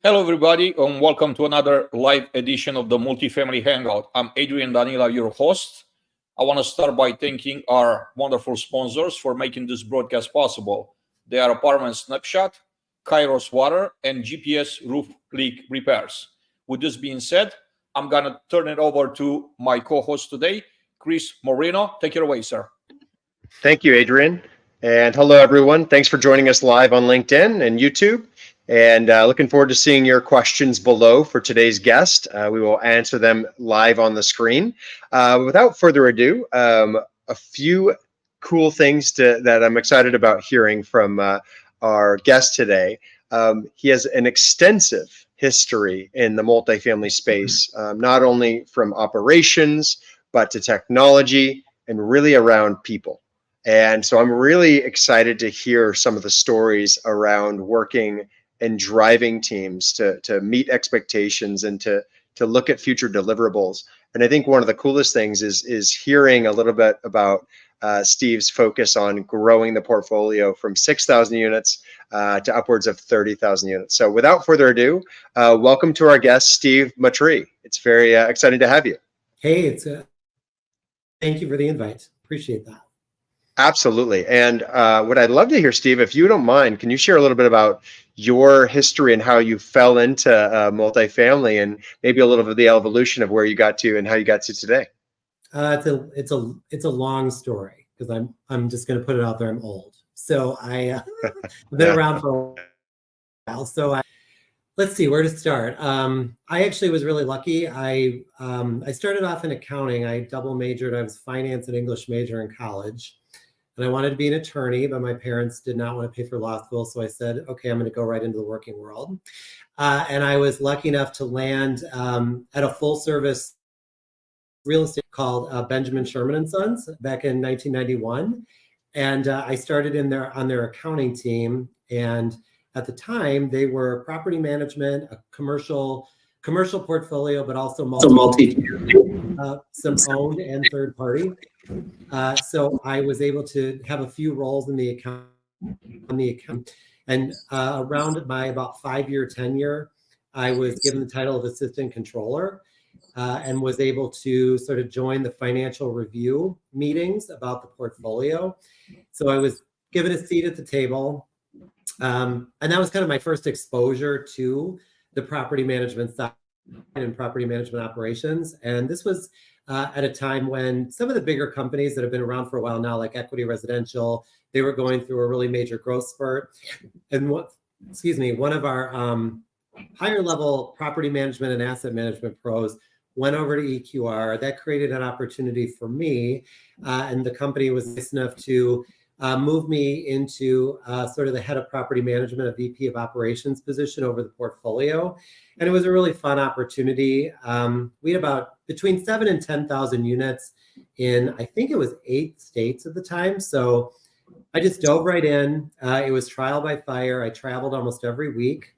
Hello, everybody, and welcome to another live edition of the Multifamily Hangout. I'm Adrian Danila, your host. I want to start by thanking our wonderful sponsors for making this broadcast possible. They are Apartment Snapshot, Kairos Water, and GPS Roof Leak Repairs. With this being said, I'm going to turn it over to my co-host today, Chris Moreno. Take it away, sir. Thank you, Adrian. And hello, everyone. Thanks for joining us live on LinkedIn and YouTube. And looking forward to seeing your questions below for today's guest. We will answer them live on the screen. Without further ado, a few cool things that I'm excited about hearing from our guest today. He has an extensive history in the multifamily space, not only from operations, but to technology and really around people. And so I'm really excited to hear some of the stories around working and driving teams to meet expectations and to look at future deliverables. And I think one of the coolest things is hearing a little bit about Steve's focus on growing the portfolio from 6,000 units to upwards of 30,000 units. So without further ado, welcome to our guest, Steve Matre. It's very exciting to have you. Hey, thank you for the invite. Appreciate that. Absolutely. And what I'd love to hear, Steve, if you don't mind, can you share a little bit about your history and how you fell into multifamily and maybe a little bit of the evolution of where you got to and how you got to today? It's a long story because I'm just going to put it out there. I'm old, so I've been around for a while. So let's see where to start. I actually was really lucky. I started off in accounting. I double majored. I was finance and English major in college. And I wanted to be an attorney, but my parents did not want to pay for law school. So I said, okay, I'm going to go right into the working world. And I was lucky enough to land at a full service real estate called Benjamin Sherman & Sons back in 1991. And I started on their accounting team. And at the time, they were property management, a commercial portfolio, but also multi some owned and third party. So I was able to have a few roles in the account. And around my about 5-year tenure, I was given the title of assistant controller and was able to sort of join the financial review meetings about the portfolio. So I was given a seat at the table. And that was kind of my first exposure to the property management side and property management operations. And this was at a time when some of the bigger companies that have been around for a while now, like Equity Residential, they were going through a really major growth spurt. And one of our higher level property management and asset management pros went over to EQR. That created an opportunity for me. And the company was nice enough to move me into sort of the head of property management, a VP of operations position over the portfolio. And it was a really fun opportunity. We had about between 7,000 and 10,000 units in, I think it was 8 states at the time. So I just dove right in. It was trial by fire. I traveled almost every week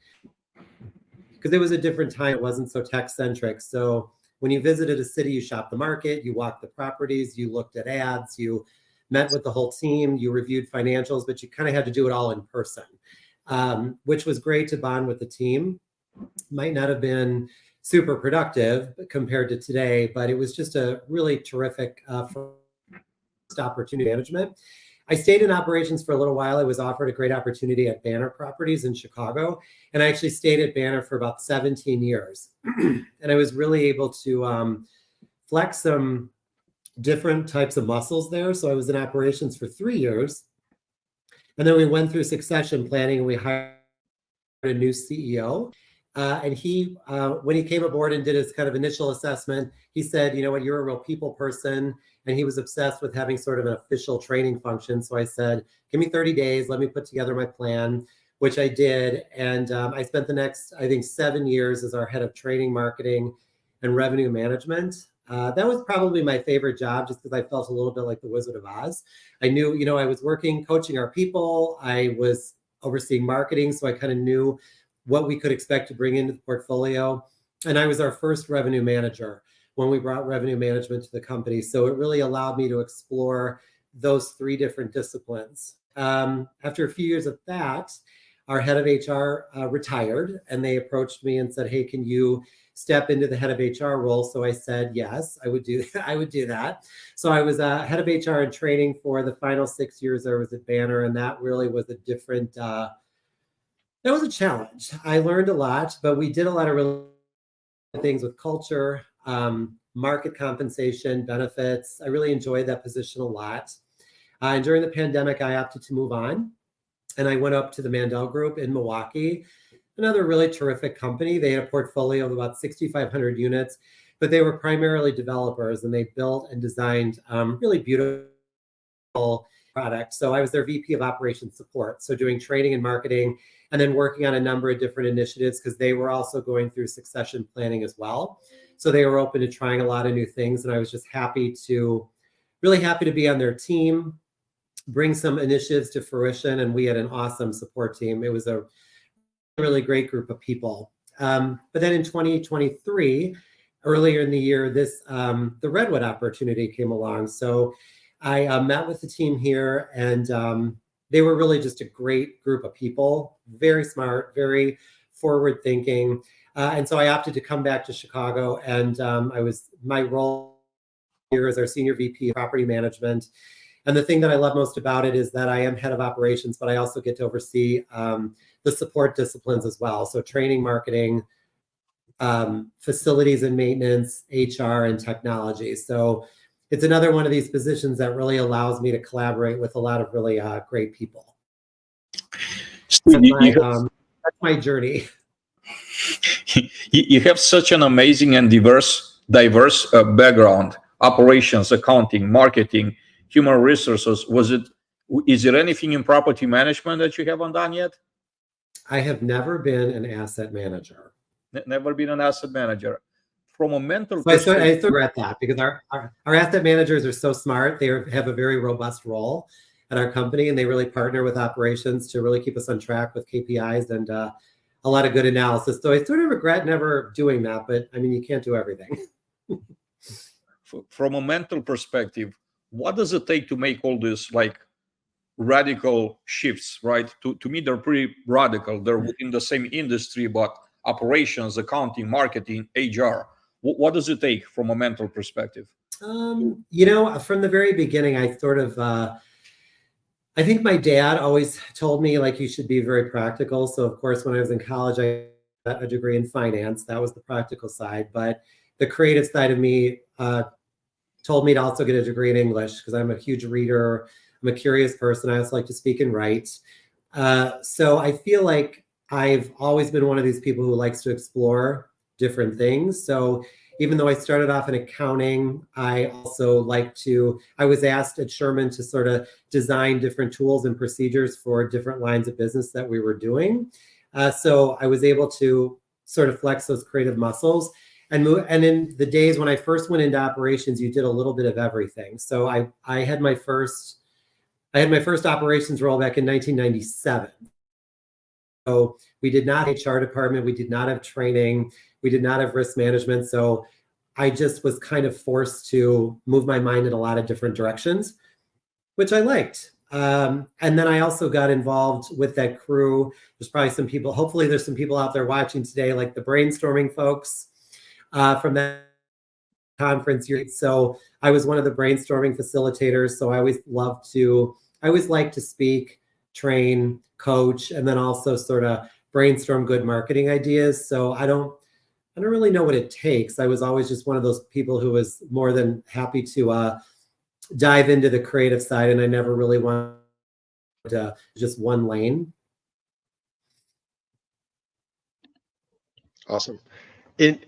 because it was a different time. It wasn't so tech centric. So when you visited a city, you shopped the market, you walked the properties, you looked at ads, you met with the whole team, you reviewed financials, but you kind of had to do it all in person, which was great to bond with the team. Might not have been super productive compared to today, but it was just a really terrific first opportunity management. I stayed in operations for a little while. I was offered a great opportunity at Banner Properties in Chicago, and I actually stayed at Banner for about 17 years. And I was really able to flex some different types of muscles there. So I was in operations for 3 years. And then we went through succession planning and we hired a new CEO. And he, when he came aboard and did his kind of initial assessment, he said, you know what, you're a real people person. And he was obsessed with having sort of an official training function. So I said, give me 30 days, let me put together my plan, which I did. And I spent the next, I think, 7 years as our head of training, marketing, and revenue management. That was probably my favorite job just because I felt a little bit like the Wizard of Oz. I knew, you know, I was working, coaching our people. I was overseeing marketing, so I kind of knew what we could expect to bring into the portfolio. And I was our first revenue manager when we brought revenue management to the company. So it really allowed me to explore those 3 different disciplines. After a few years of that, our head of HR retired, and they approached me and said, "Hey, can you step into the head of HR role?" So I said, yes, I would do that. So I was head of HR and training for the final 6 years I was at Banner, and that really was a different, that was a challenge. I learned a lot, but we did a lot of really things with culture, market compensation, benefits. I really enjoyed that position a lot. And during the pandemic, I opted to move on, and I went up to the Mandel Group in Milwaukee, another really terrific company. They had a portfolio of about 6,500 units, but they were primarily developers, and they built and designed really beautiful products. So I was their VP of operations support. So doing training and marketing, and then working on a number of different initiatives, because they were also going through succession planning as well. So they were open to trying a lot of new things. And I was just really happy to be on their team, bring some initiatives to fruition. And we had an awesome support team. It was a really great group of people. But then in 2023, earlier in the year, the Redwood opportunity came along. So I met with the team here, and they were really just a great group of people, very smart, very forward thinking. And so I opted to come back to Chicago, and my role here is our senior VP of property management. And the thing that I love most about it is that I am head of operations, but I also get to oversee the support disciplines as well. So training, marketing, facilities and maintenance, HR, and technology. So it's another one of these positions that really allows me to collaborate with a lot of really great people. That's my journey. You have such an amazing and diverse background: operations, accounting, marketing, human resources. Is there anything in property management that you haven't done yet? I have never been an asset manager. Never been an asset manager. From a mental perspective, I still regret that, because our asset managers are so smart. They have a very robust role at our company, and they really partner with operations to really keep us on track with KPIs and a lot of good analysis. So I sort of regret never doing that, but I mean, you can't do everything. From a mental perspective, what does it take to make all this like radical shifts, right? To me, they're pretty radical. They're within the same industry, but operations, accounting, marketing, HR. What does it take from a mental perspective? From the very beginning, I sort of, I think my dad always told me, like, you should be very practical. So of course, when I was in college, I got a degree in finance. That was the practical side. But the creative side of me told me to also get a degree in English, because I'm a huge reader. I'm a curious person. I also like to speak and write. So I feel like I've always been one of these people who likes to explore different things. So even though I started off in accounting, I was asked at Sherman to sort of design different tools and procedures for different lines of business that we were doing. So I was able to sort of flex those creative muscles and move. And in the days when I first went into operations, you did a little bit of everything. So I had my first operations role back in 1997. So we did not have HR department. We did not have training. We did not have risk management. So I just was kind of forced to move my mind in a lot of different directions, which I liked. And then I also got involved with that crew. There's probably some people, hopefully there's some people out there watching today, like the brainstorming folks from that conference. So I was one of the brainstorming facilitators. So I always like to speak, train, coach, and then also sort of brainstorm good marketing ideas. So I don't really know what it takes. I was always just one of those people who was more than happy to dive into the creative side, and I never really wanted to just one lane. Awesome.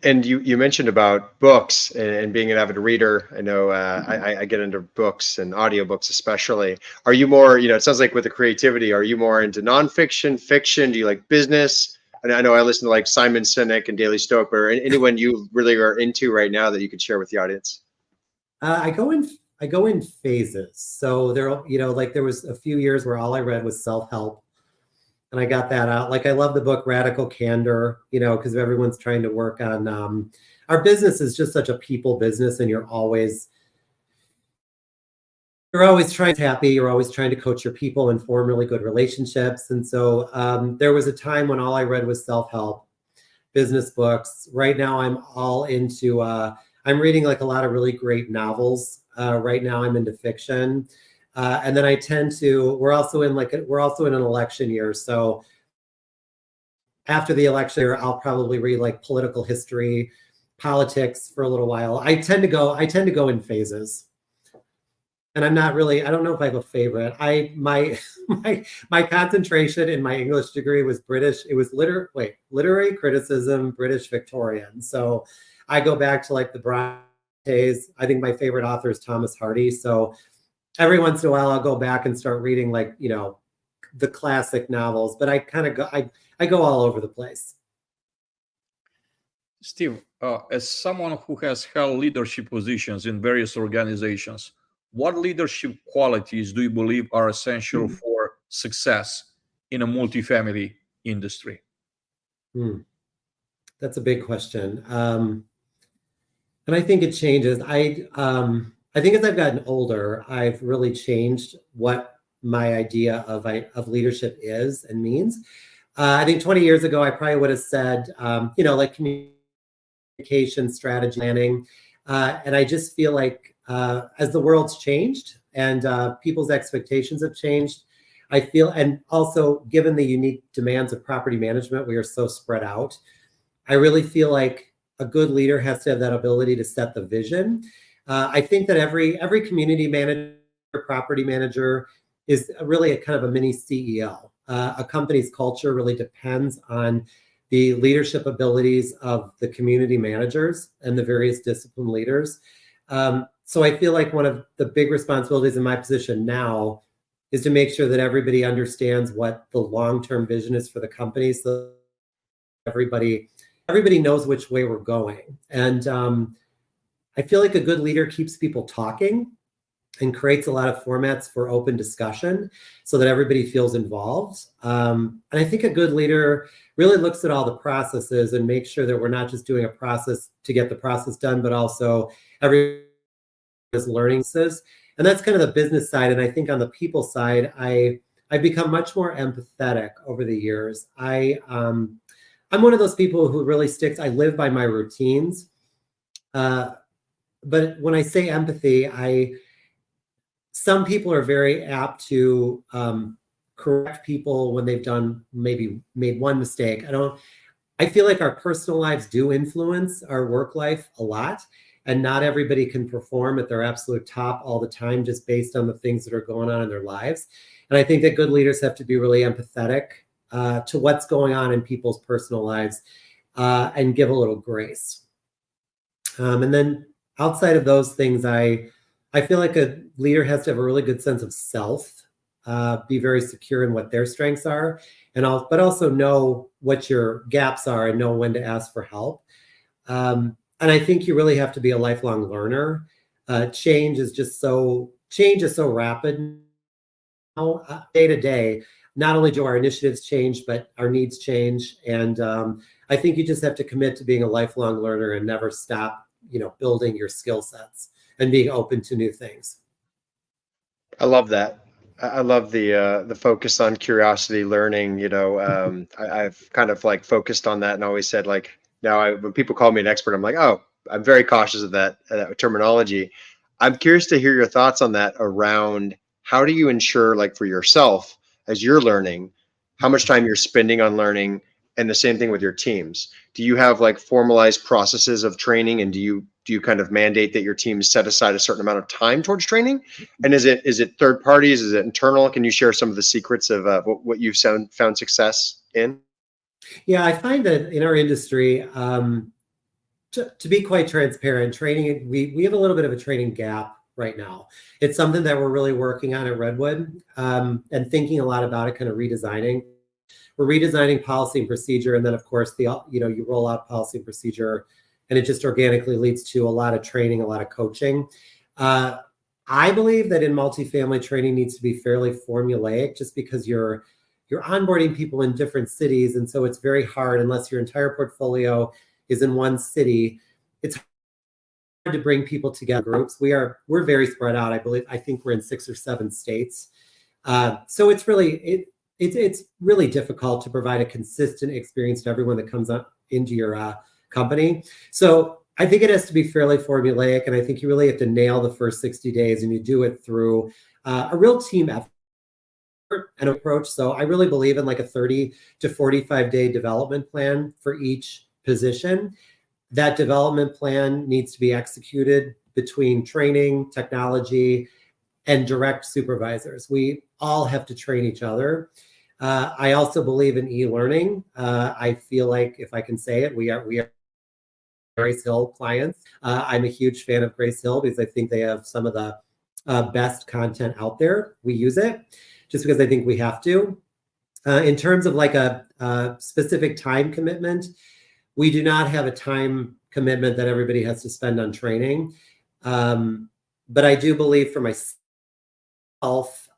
And you mentioned about books and being an avid reader. I know I get into books and audiobooks especially. Are you more, it sounds like with the creativity, are you more into nonfiction, fiction? Do you like business? And I know I listen to like Simon Sinek and Daily Stoic, or anyone you really are into right now that you could share with the audience? I go in phases. So there was a few years where all I read was self-help. And I got that out. Like, I love the book Radical Candor, because everyone's trying to work on, our business is just such a people business, and you're always you're always trying to be happy. You're always trying to coach your people and form really good relationships. And so there was a time when all I read was self-help, business books. Right now, I'm all into, I'm reading like a lot of really great novels. Right now, I'm into fiction. And then I tend to, we're also in an election year. So after the election year, I'll probably read like political history, politics for a little while. I tend to go in phases. And I'm not really, I don't know if I have a favorite. My concentration in my English degree was British. It was literary criticism, British Victorian. So I go back to like the Brontes. I think my favorite author is Thomas Hardy. So every once in a while I'll go back and start reading like, the classic novels, but I kind of I go all over the place. Steve, as someone who has held leadership positions in various organizations, what leadership qualities do you believe are essential for success in a multifamily industry? That's a big question. And I think it changes. I think as I've gotten older, I've really changed what my idea of leadership is and means. I think 20 years ago, I probably would have said, like communication, strategy, planning. And I just feel like as the world's changed and people's expectations have changed, I feel, and also given the unique demands of property management, we are so spread out. I really feel like a good leader has to have that ability to set the vision. I think that every community manager, property manager is really a kind of a mini CEO. A company's culture really depends on the leadership abilities of the community managers and the various discipline leaders. So I feel like one of the big responsibilities in my position now is to make sure that everybody understands what the long-term vision is for the company, so everybody knows which way we're going. And I feel like a good leader keeps people talking and creates a lot of formats for open discussion so that everybody feels involved. And I think a good leader really looks at all the processes and makes sure that we're not just doing a process to get the process done, but also everybody's learning. And that's kind of the business side. And I think on the people side, I've become much more empathetic over the years. I'm one of those people who really sticks. I live by my routines. But when I say empathy, some people are very apt to correct people when they've maybe made one mistake. I feel like our personal lives do influence our work life a lot, and not everybody can perform at their absolute top all the time just based on the things that are going on in their lives. And I think that good leaders have to be really empathetic to what's going on in people's personal lives and give a little grace. And then outside of those things, I feel like a leader has to have a really good sense of self, be very secure in what their strengths are, but also know what your gaps are and know when to ask for help. And I think you really have to be a lifelong learner. Change is so rapid now, day to day. Not only do our initiatives change, but our needs change. And I think you just have to commit to being a lifelong learner and never stop, building your skill sets and being open to new things. I love that. I love the focus on curiosity, learning. I've kind of like focused on that and always said like, now when people call me an expert, I'm like, oh, I'm very cautious of that terminology. I'm curious to hear your thoughts on that around how do you ensure, like for yourself, as you're learning, how much time you're spending on learning, and the same thing with your teams. Do you have like formalized processes of training, and do you kind of mandate that your teams set aside a certain amount of time towards training? And is it third parties? Is it internal? Can you share some of the secrets of what you've found success in? Yeah, I find that in our industry, to be quite transparent, training, we have a little bit of a training gap right now. It's something that we're really working on at Redwood and thinking a lot about it, kind of redesigning. We're redesigning policy and procedure. And then of course, you roll out policy and procedure and it just organically leads to a lot of training, a lot of coaching. I believe that in multifamily, training needs to be fairly formulaic just because you're onboarding people in different cities. And so it's very hard unless your entire portfolio is in one city. It's to bring people together groups. We're very spread out. I think we're in 6 or 7 states. So it's really it's really difficult to provide a consistent experience to everyone that comes up into your company. So I think it has to be fairly formulaic, and I think you really have to nail the first 60 days, and you do it through a real team effort and approach. So I really believe in like a 30 to 45 day development plan for each position. That development plan needs to be executed between training, technology, and direct supervisors. We all have to train each other. I also believe in e-learning. I feel like, if I can say it, we are Grace Hill clients. I'm a huge fan of Grace Hill because I think they have some of the best content out there. We use it just because I think we have to. In terms of like a specific time commitment, we do not have a time commitment that everybody has to spend on training. But I do believe for myself,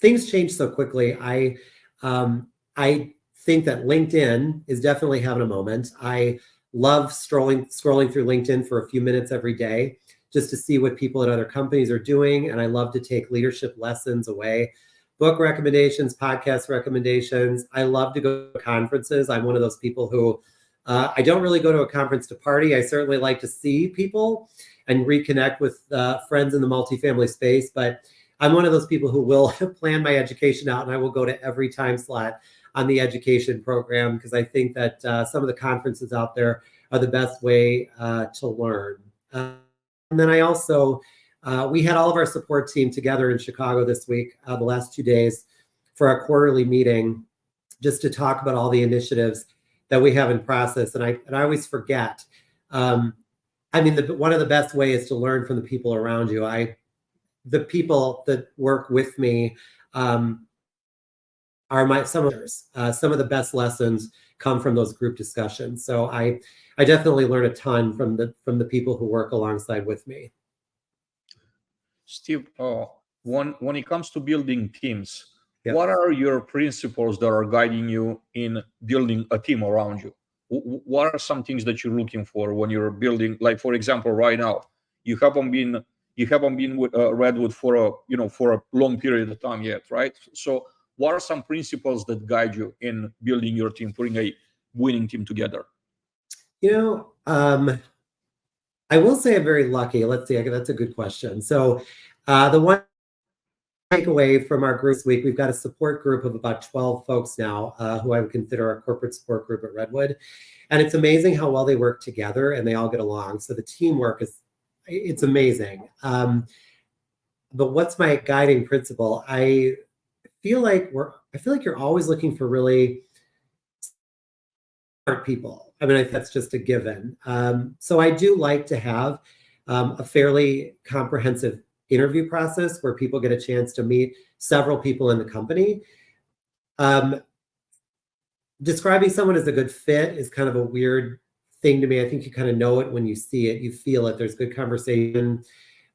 things change so quickly. I think that LinkedIn is definitely having a moment. I love scrolling through LinkedIn for a few minutes every day just to see what people at other companies are doing. And I love to take leadership lessons away. Book recommendations, podcast recommendations. I love to go to conferences. I'm one of those people who I don't really go to a conference to party. I certainly like to see people and reconnect with friends in the multifamily space. But I'm one of those people who will plan my education out, and I will go to every time slot on the education program because I think that some of the conferences out there are the best way to learn. And then I also, we had all of our support team together in Chicago this week, the last 2 days, for a quarterly meeting just to talk about all the initiatives that we have in process. And I always forget. One of the best ways to learn from the people around you. The people that work with me are some of the best lessons come from those group discussions. So I definitely learn a ton from the people who work alongside with me. Steve, when it comes to building teams, Yep. What are your principles that are guiding you in building a team around you? What are some things that you're looking for when you're building? Like, for example, right now, you haven't been with Redwood for a long period of time yet, right? So what are some principles that guide you in building your team, putting a winning team together? I will say I'm very lucky. Let's see, that's a good question. So the one takeaway from our group this week, we've got a support group of about 12 folks now who I would consider our corporate support group at Redwood. And it's amazing how well they work together and they all get along. So the teamwork it's amazing. But what's my guiding principle? I feel like you're always looking for really smart people. I think that's just a given. So I do like to have a fairly comprehensive interview process where people get a chance to meet several people in the company. Describing someone as a good fit is kind of a weird thing to me. I think you kind of know it when you see it, you feel it, there's good conversation,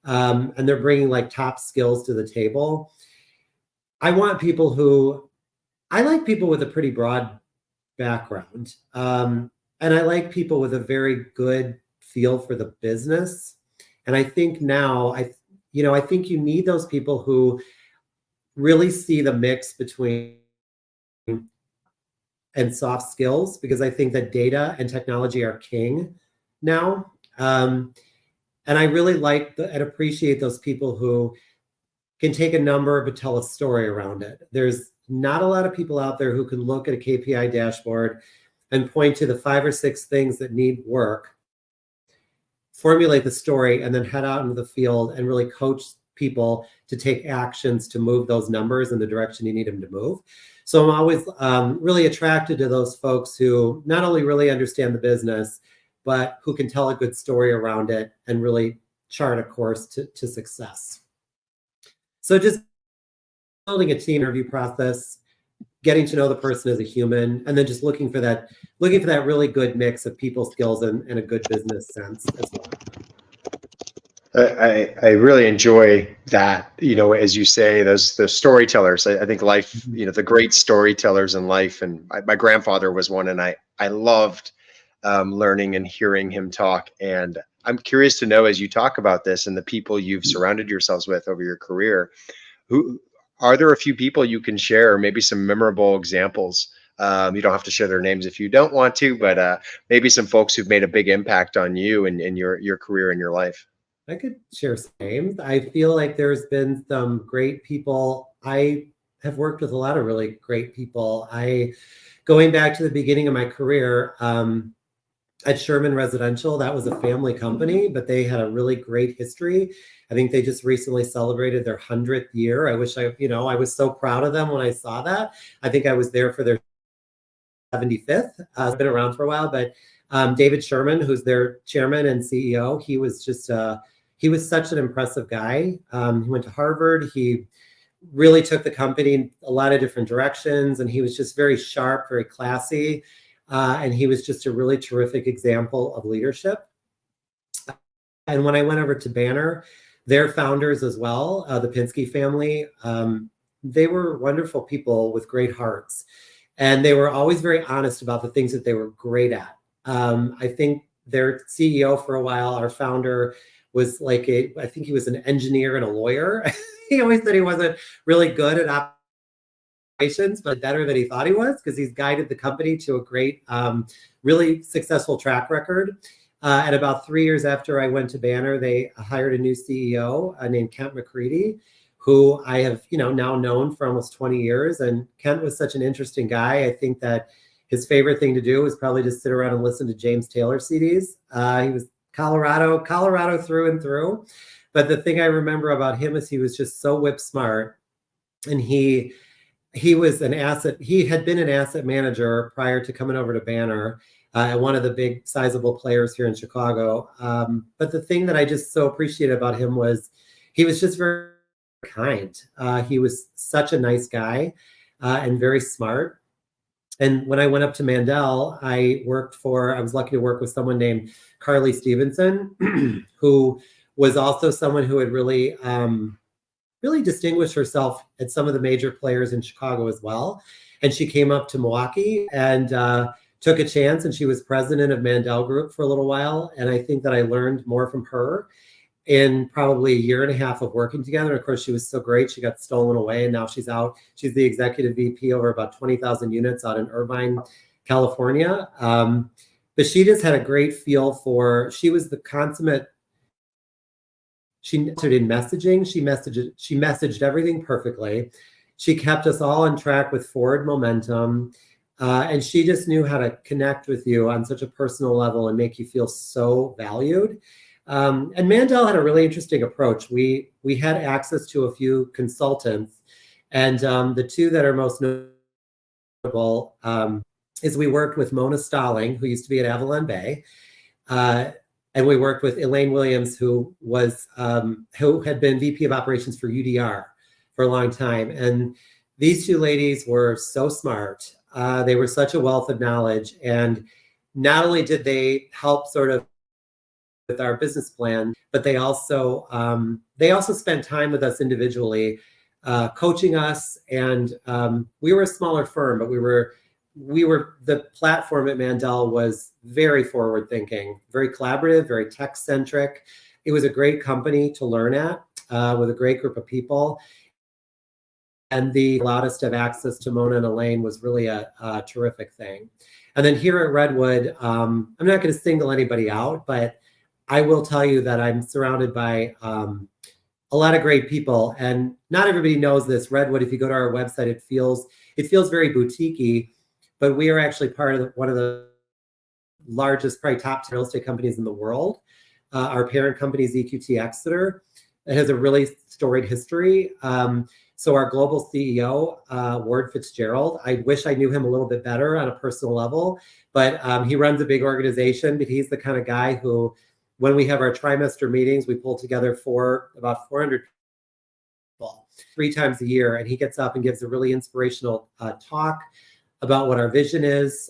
and they're bringing like top skills to the table. I like people with a pretty broad background. And I like people with a very good feel for the business. And I think now, I think you need those people who really see the mix between and soft skills, because I think that data and technology are king now. And I really like and appreciate those people who can take a number but tell a story around it. There's not a lot of people out there who can look at a KPI dashboard and point to the 5 or 6 things that need work, formulate the story, and then head out into the field and really coach people to take actions to move those numbers in the direction you need them to move. So I'm always really attracted to those folks who not only really understand the business, but who can tell a good story around it and really chart a course to success. So just building a team interview process, getting to know the person as a human, and then just looking for that really good mix of people skills and a good business sense as well. I really enjoy that, as you say, those storytellers. I think life, the great storytellers in life, and my grandfather was one, and I loved learning and hearing him talk. And I'm curious to know, as you talk about this and the people you've surrounded yourselves with over your career, who are there a few people you can share, maybe some memorable examples? You don't have to share their names if you don't want to, but maybe some folks who've made a big impact on you and your career and your life. I could share some names. I feel like there's been some great people. I have worked with a lot of really great people. Going back to the beginning of my career, at Sherman Residential, that was a family company, but they had a really great history. I think they just recently celebrated their 100th year. I wish I was so proud of them when I saw that. I think I was there for their 75th. It's been around for a while, but David Sherman, who's their chairman and CEO, he was such an impressive guy. He went to Harvard. He really took the company in a lot of different directions, and he was just very sharp, very classy. And he was just a really terrific example of leadership. And when I went over to Banner, their founders as well, the Pinsky family, they were wonderful people with great hearts. And they were always very honest about the things that they were great at. I think their CEO for a while, our founder, was I think he was an engineer and a lawyer. He always said he wasn't really good at but better than he thought he was, because he's guided the company to a great, really successful track record. And about 3 years after I went to Banner, they hired a new CEO named Kent McCready, who I have now known for almost 20 years. And Kent was such an interesting guy. I think that his favorite thing to do was probably just sit around and listen to James Taylor CDs. He was Colorado through and through. But the thing I remember about him is he was just so whip smart, and he was an asset. He had been an asset manager prior to coming over to Banner at one of the big sizable players here in Chicago. But the thing that I just so appreciated about him was he was just very kind. He was such a nice guy and very smart. And when I went up to Mandel, I was lucky to work with someone named Carly Stevenson, who was also someone who had really distinguished herself at some of the major players in Chicago as well. And she came up to Milwaukee and took a chance, and she was president of Mandel Group for a little while. And I think that I learned more from her in probably a year and a half of working together. And of course, she was so great. She got stolen away, and now she's out. She's the executive VP over about 20,000 units out in Irvine, California. But she just had a great feel she was the consummate. She mastered in messaging. She messaged everything perfectly. She kept us all on track with forward momentum. And she just knew how to connect with you on such a personal level and make you feel so valued. And Mandel had a really interesting approach. We had access to a few consultants, and the two that are most notable is we worked with Mona Stalling, who used to be at Avalon Bay, and we worked with Elaine Williams, who had been VP of Operations for UDR for a long time. And these two ladies were so smart. They were such a wealth of knowledge, and not only did they help sort of with our business plan, but they also spent time with us individually, coaching us. And we were a smaller firm, but we were the platform at Mandel was very forward thinking, very collaborative, very tech centric. It was a great company to learn at, with a great group of people. And the allowed us to have access to Mona and Elaine was really a terrific thing. And then here at Redwood, I'm not going to single anybody out, but I will tell you that I'm surrounded by a lot of great people. And not everybody knows this. Redwood, if you go to our website, it feels very boutique-y, but we are actually part of one of the largest, probably top real estate companies in the world. Our parent company is EQT Exeter. It has a really storied history. So our global CEO, Ward Fitzgerald, I wish I knew him a little bit better on a personal level, but he runs a big organization. But he's the kind of guy who, when we have our trimester meetings, we pull together for about 400 people 3 times a year, and he gets up and gives a really inspirational talk about what our vision is.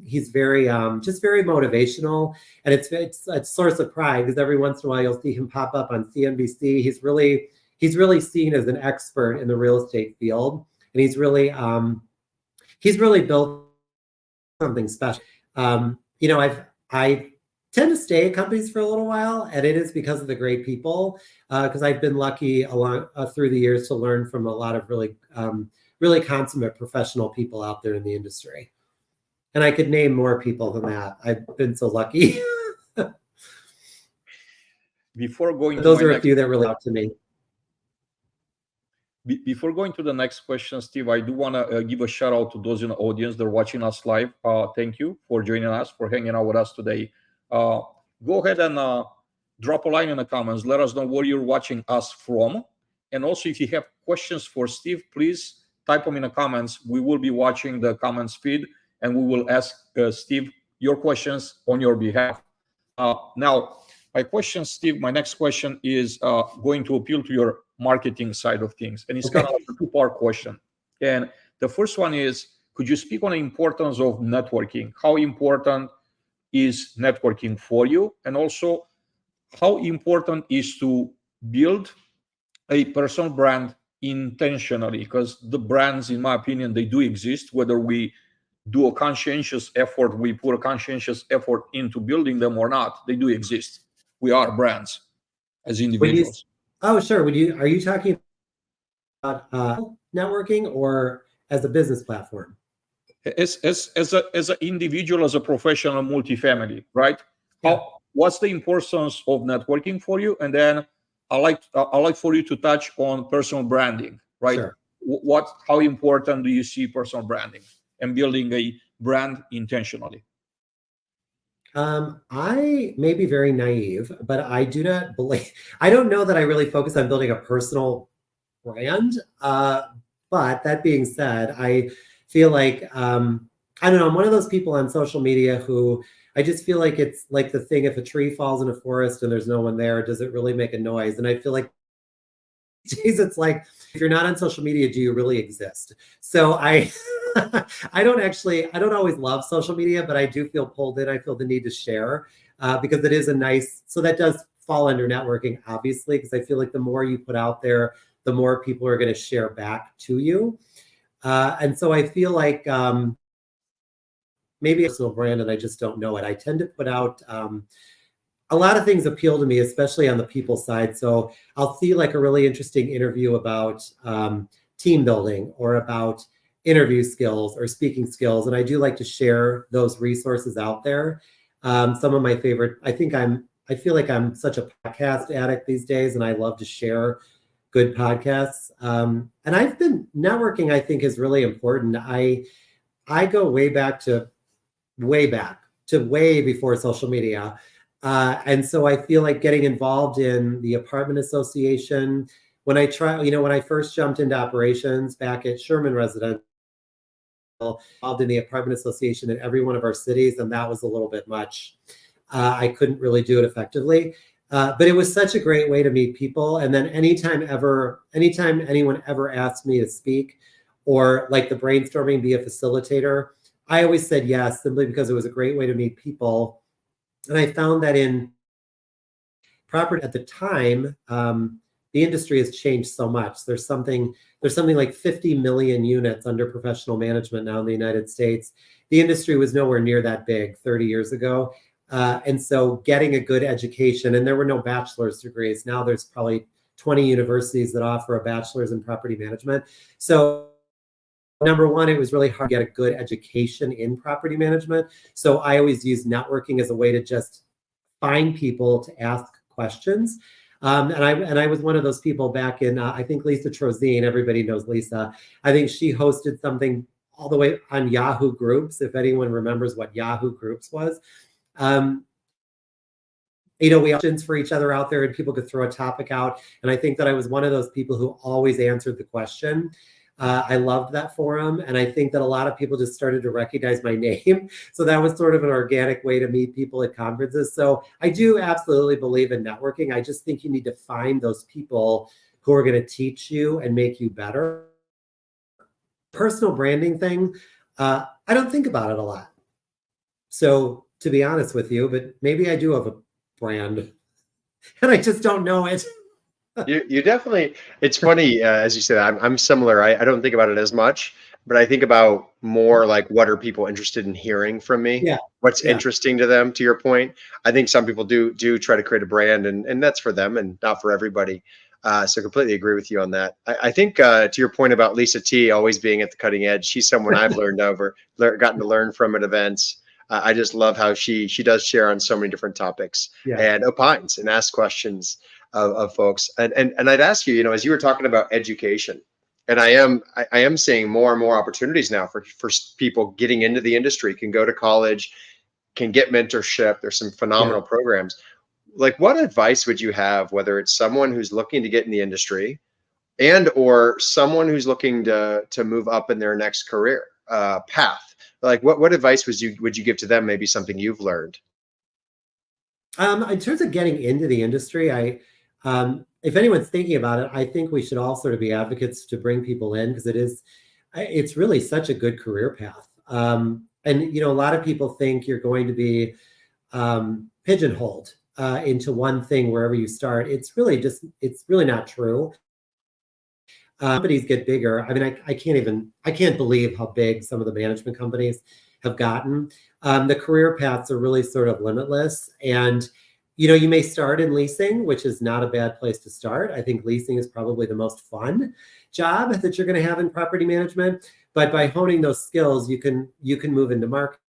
He's very, just very motivational, and it's a source of pride because every once in a while you'll see him pop up on CNBC. He's really seen as an expert in the real estate field, and he's really built something special. tend to stay at companies for a little while, and it is because of the great people. Because I've been lucky along through the years to learn from a lot of really consummate professional people out there in the industry. And I could name more people than that. I've been so lucky. Before going But to those my are a next, few that really helped to me. before going to the next question, Steve, I do want to give a shout out to those in the audience that are watching us live. Thank you for joining us, for hanging out with us today. Go ahead and drop a line in the comments. Let us know where you're watching us from. And also, if you have questions for Steve, please type them in the comments. We will be watching the comments feed, and we will ask Steve your questions on your behalf. Now, my next question is going to appeal to your marketing side of things. And it's kind of like a two-part question. And the first one is, could you speak on the importance of networking? How important is networking for you? And also, how important is to build a personal brand intentionally? Because the brands, in my opinion, they do exist, whether we do a conscientious effort, we put a conscientious effort into building them or not, they do exist. We are brands as individuals. Sure. Are you talking about networking or as a business platform? As an individual, as a professional multifamily, right? Yeah. What's the importance of networking for you? And then I like for you to touch on personal branding, right? Sure. How important do you see personal branding and building a brand intentionally? I may be very naive, but I don't know that I really focus on building a personal brand. But that being said, I feel like, I don't know, I'm one of those people on social media who I just feel like it's like the thing, if a tree falls in a forest and there's no one there, does it really make a noise? And I feel like it's like, if you're not on social media, do you really exist? So I don't always love social media, but I do feel pulled in. I feel the need to share because it is so that does fall under networking, obviously, because I feel like the more you put out there, the more people are going to share back to you. And so I feel like maybe a personal brand, and I just don't know it. I tend to put out a lot of things appeal to me, especially on the people side. So I'll see like a really interesting interview about team building or about interview skills or speaking skills. And I do like to share those resources out there. Some of my favorite, I feel like I'm such a podcast addict these days, and I love to share good podcasts. And networking, I think, is really important. I go way before social media. And so I feel like getting involved in the apartment association, when I first jumped into operations back at Sherman Residential, involved in the apartment association in every one of our cities, and that was a little bit much. I couldn't really do it effectively. But it was such a great way to meet people. And then anytime anyone ever asked me to speak or like the brainstorming, be a facilitator, I always said yes, simply because it was a great way to meet people. And I found that in property at the time, the industry has changed so much. There's something like 50 million units under professional management now in the United States. The industry was nowhere near that big 30 years ago. And so getting a good education, and there were no bachelor's degrees. Now there's probably 20 universities that offer a bachelor's in property management. So number one, it was really hard to get a good education in property management. So I always use networking as a way to just find people to ask questions. And I was one of those people back in, I think Lisa Trozine, everybody knows Lisa. I think she hosted something all the way on Yahoo Groups, if anyone remembers what Yahoo Groups was. We had questions for each other out there and people could throw a topic out. And I think that I was one of those people who always answered the question. I loved that forum. And I think that a lot of people just started to recognize my name. So that was sort of an organic way to meet people at conferences. So I do absolutely believe in networking. I just think you need to find those people who are going to teach you and make you better. Personal branding thing, I don't think about it a lot. So to be honest with you, but maybe I do have a brand and I just don't know it. You definitely, it's funny, as you said, I'm similar. I don't think about it as much, but I think about more like what are people interested in hearing from me? Yeah, What's yeah, interesting to them, to your point. I think some people do try to create a brand and that's for them and not for everybody. So completely agree with you on that. I think to your point about Lisa T always being at the cutting edge, she's someone I've gotten to learn from at events. I just love how she does share on so many different topics yeah. and opines and asks questions of folks. And I'd ask you, as you were talking about education, and I am seeing more and more opportunities now for people getting into the industry, can go to college, can get mentorship. There's some Yeah. phenomenal programs. Like, what advice would you have, whether it's someone who's looking to get in the industry and or someone who's looking to move up in their next career path? Like, what advice would you give to them? Maybe something you've learned. In terms of getting into the industry, if anyone's thinking about it, I think we should all sort of be advocates to bring people in because it's really such a good career path. And a lot of people think you're going to be pigeonholed into one thing wherever you start. It's really not true. Companies get bigger. I mean, I can't believe how big some of the management companies have gotten. The career paths are really sort of limitless. And, you may start in leasing, which is not a bad place to start. I think leasing is probably the most fun job that you're going to have in property management. But by honing those skills, you can move into marketing,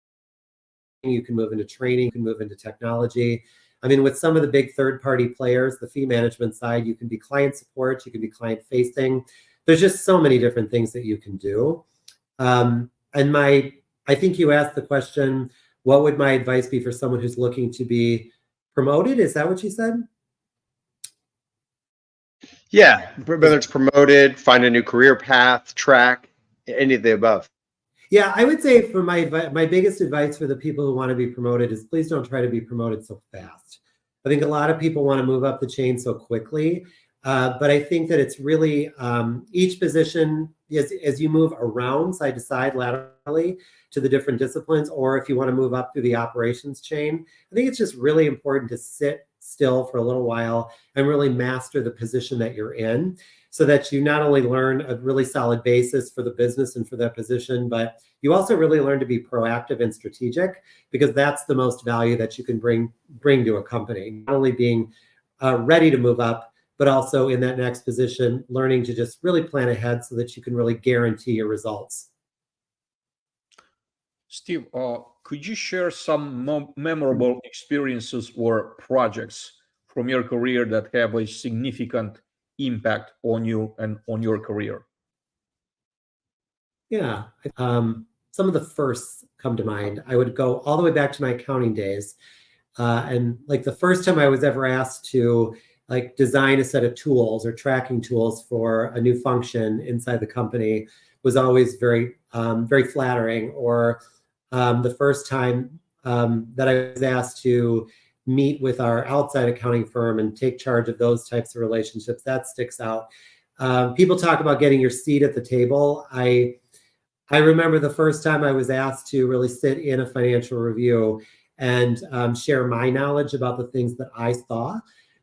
you can move into training, you can move into technology. I mean, with some of the big third-party players, the fee management side, you can be client support, you can be client-facing. There's just so many different things that you can do. I think you asked the question, what would my advice be for someone who's looking to be promoted? Is that what you said? Yeah, whether it's promoted, find a new career path, track, any of the above. Yeah, I would say for my biggest advice for the people who want to be promoted is please don't try to be promoted so fast. I think a lot of people want to move up the chain so quickly, but I think that it's really each position, as you move around side to side laterally to the different disciplines, or if you want to move up through the operations chain, I think it's just really important to sit still for a little while and really master the position that you're in, so that you not only learn a really solid basis for the business and for that position, but you also really learn to be proactive and strategic, because that's the most value that you can bring to a company. Not only being ready to move up, but also in that next position, learning to just really plan ahead so that you can really guarantee your results. Steve, could you share some memorable experiences or projects from your career that have a significant impact on you and on your career? Yeah. Some of the firsts come to mind. I would go all the way back to my accounting days. And like the first time I was ever asked to like design a set of tools or tracking tools for a new function inside the company was always very, very flattering. Or the first time that I was asked to meet with our outside accounting firm and take charge of those types of relationships, that sticks out. People talk about getting your seat at the table. I remember the first time I was asked to really sit in a financial review and share my knowledge about the things that I saw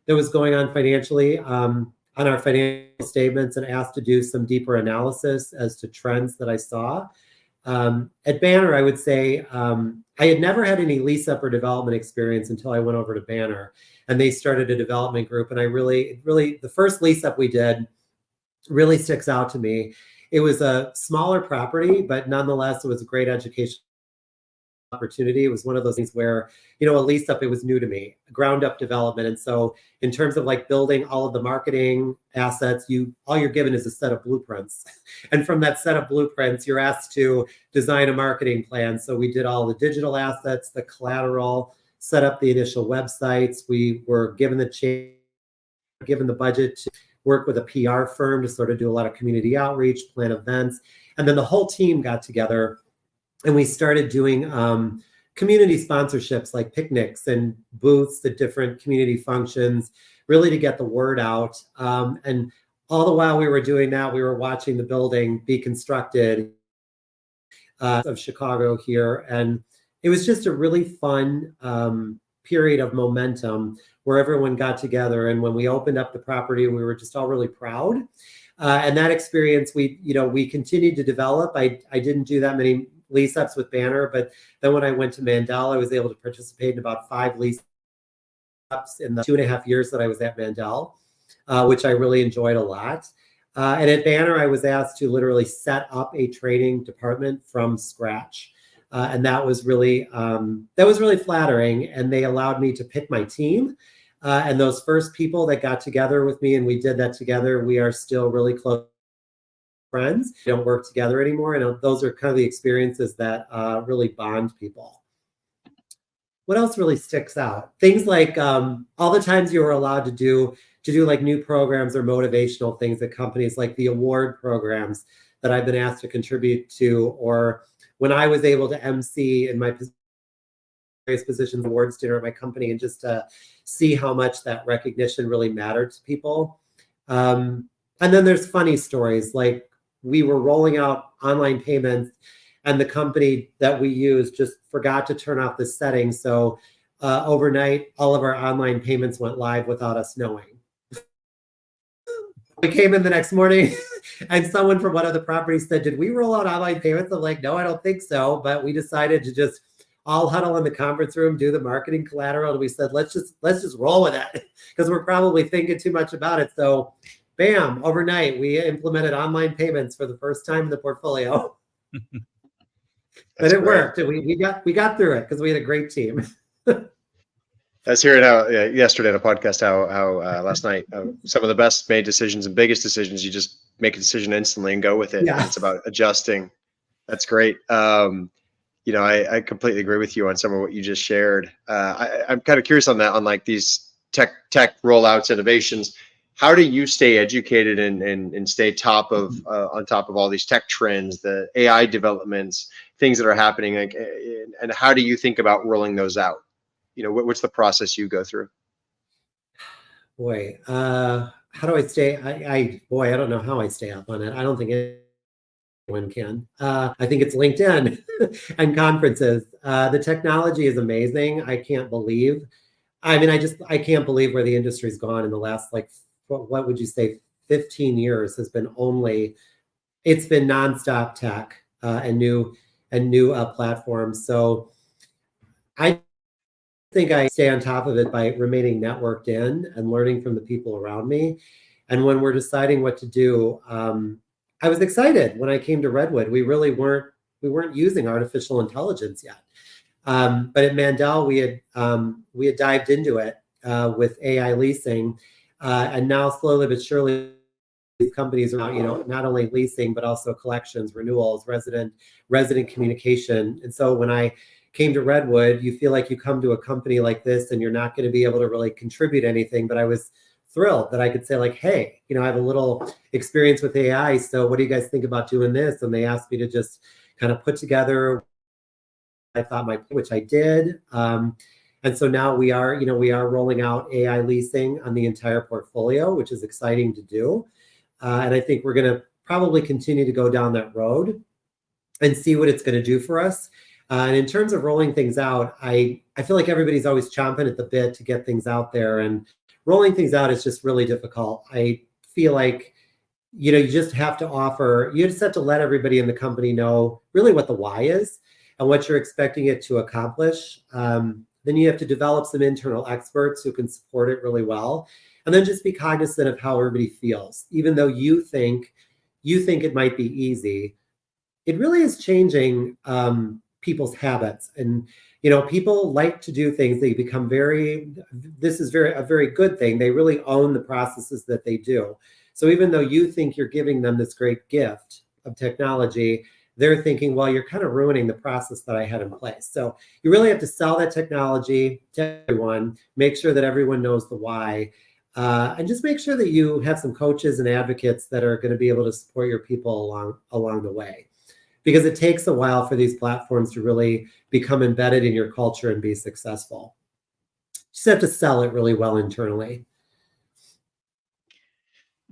that was going on financially on our financial statements, and asked to do some deeper analysis as to trends that I saw. At Banner, I would say I had never had any lease up or development experience until I went over to Banner, and they started a development group. And I really, the first lease up we did really sticks out to me. It was a smaller property, but nonetheless, it was a great education opportunity. It was one of those things where, a lease up, it was new to me, ground up development. And so in terms of like building all of the marketing assets, all you're given is a set of blueprints. And from that set of blueprints, you're asked to design a marketing plan. So we did all the digital assets, the collateral, set up the initial websites. We were given the budget to work with a PR firm to sort of do a lot of community outreach, plan events. And then the whole team got together and we started doing community sponsorships like picnics and booths at different community functions, really to get the word out. And all the while we were doing that, we were watching the building be constructed of Chicago here. And it was just a really fun period of momentum where everyone got together. And when we opened up the property, we were just all really proud. And that experience, we continued to develop. I didn't do that many lease ups with Banner, but then when I went to Mandel, I was able to participate in about 5 lease ups in the 2.5 years that I was at Mandel, which I really enjoyed a lot. And at Banner, I was asked to literally set up a training department from scratch. And that was really flattering. And they allowed me to pick my team. And those first people that got together with me and we did that together, we are still really close friends. We don't work together anymore. And those are kind of the experiences that really bond people. What else really sticks out? Things like all the times you were allowed to do like new programs or motivational things at companies, like the award programs that I've been asked to contribute to, or when I was able to MC in my various positions awards dinner at my company, and just to see how much that recognition really mattered to people. And then there's funny stories, like we were rolling out online payments and the company that we used just forgot to turn off the setting. So overnight, all of our online payments went live without us knowing. We came in the next morning and someone from one of the properties said, "Did we roll out online payments?" I'm like, "No, I don't think so." But we decided to just all huddle in the conference room, do the marketing collateral. And we said, let's just roll with it because we're probably thinking too much about it. So bam, overnight, we implemented online payments for the first time in the portfolio. And it worked. And we got through it because we had a great team. I was hearing how yesterday on a podcast how last night some of the best made decisions and biggest decisions, you just make a decision instantly and go with it. Yeah. It's about adjusting. That's great. I completely agree with you on some of what you just shared. I'm kind of curious on that, on like these tech rollouts, innovations. How do you stay educated and stay on top of all these tech trends, the AI developments, things that are happening, and how do you think about rolling those out? What's the process you go through? Boy, how do I stay? I don't know how I stay up on it. I don't think anyone can. I think it's LinkedIn and conferences. The technology is amazing. I can't believe where the industry's gone in the last, what would you say, 15 years it's been nonstop tech and new platforms. So I think I stay on top of it by remaining networked in and learning from the people around me. And when we're deciding what to do, I was excited when I came to Redwood. We weren't using artificial intelligence yet. But at Mandel, we had dived into it with AI leasing. And now slowly but surely, these companies are not only leasing, but also collections, renewals, resident communication. And so when I came to Redwood, you feel like you come to a company like this and you're not going to be able to really contribute anything. But I was thrilled that I could say, like, hey, I have a little experience with AI. So what do you guys think about doing this? And they asked me to just kind of put together, which I did. And so now we are rolling out AI leasing on the entire portfolio, which is exciting to do. And I think we're going to probably continue to go down that road and see what it's going to do for us. And in terms of rolling things out, I feel like everybody's always chomping at the bit to get things out there, and rolling things out is just really difficult. I feel like, you just have to let everybody in the company know really what the why is and what you're expecting it to accomplish. Then you have to develop some internal experts who can support it really well. And then just be cognizant of how everybody feels. Even though you think it might be easy, it really is changing people's habits. And people like to do things. They become this is a very good thing. They really own the processes that they do. So even though you think you're giving them this great gift of technology, they're thinking, well, you're kind of ruining the process that I had in place. So you really have to sell that technology to everyone, make sure that everyone knows the why, and just make sure that you have some coaches and advocates that are going to be able to support your people along the way. Because it takes a while for these platforms to really become embedded in your culture and be successful. You just have to sell it really well internally.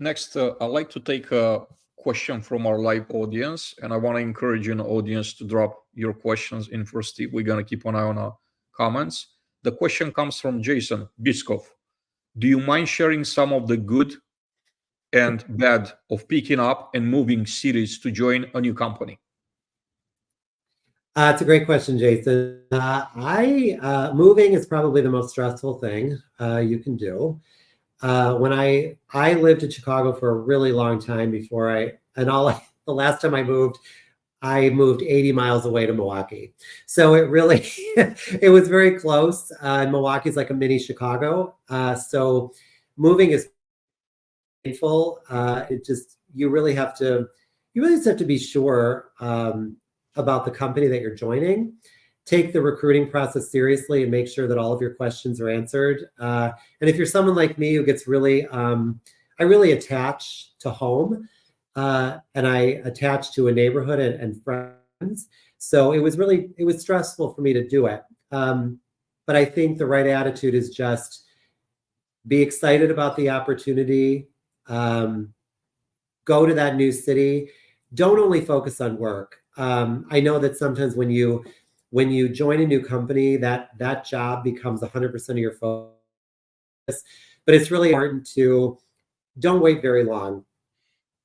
Next, I'd like to take a question from our live audience, and I want to encourage you in the audience to drop your questions in first. We're going to keep an eye on our comments. The question comes from Jason Biskov. Do you mind sharing some of the good and bad of picking up and moving cities to join a new company? It's a great question, Jason. Moving is probably the most stressful thing you can do. When I lived in Chicago for a really long time before the last time I moved 80 miles away to Milwaukee. So it really, it was very close. Milwaukee's like a mini Chicago. So moving is painful. You really have to be sure about the company that you're joining. Take the recruiting process seriously and make sure that all of your questions are answered. And if you're someone like me who gets really, I really attach to home. And I attached to a neighborhood and friends. So it was stressful for me to do it. But I think the right attitude is just be excited about the opportunity, go to that new city. Don't only focus on work. I know that sometimes when you join a new company, that job becomes 100% of your focus, but it's really important to don't wait very long.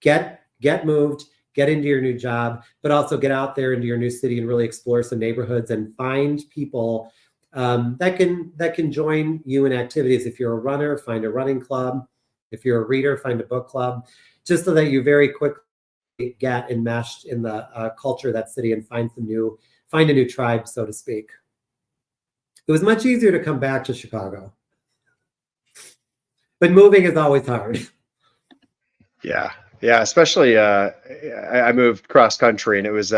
Get moved, get into your new job, but also get out there into your new city and really explore some neighborhoods and find people that can join you in activities. If you're a runner, find a running club. If you're a reader, find a book club, just so that you very quickly get enmeshed in the culture of that city and find a new tribe, so to speak. It was much easier to come back to Chicago, but moving is always hard. Yeah, especially I moved cross country and it was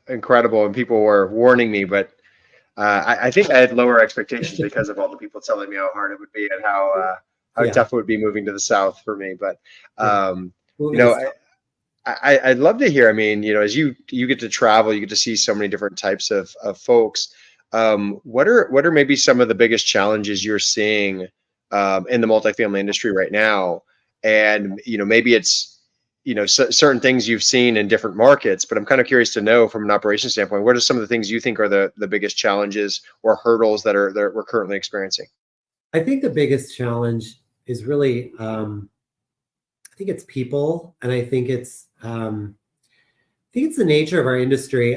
incredible, and people were warning me, but I think I had lower expectations because of all the people telling me how hard it would be and how tough it would be moving to the South for me. But I'd love to hear. I mean, as you get to travel, you get to see so many different types of folks. What are maybe some of the biggest challenges you're seeing in the multifamily industry right now? And maybe it's certain things you've seen in different markets, but I'm kind of curious to know from an operations standpoint, what are some of the things you think are the biggest challenges or hurdles that we're currently experiencing? I think the biggest challenge is really, I think it's people, and I think it's the nature of our industry.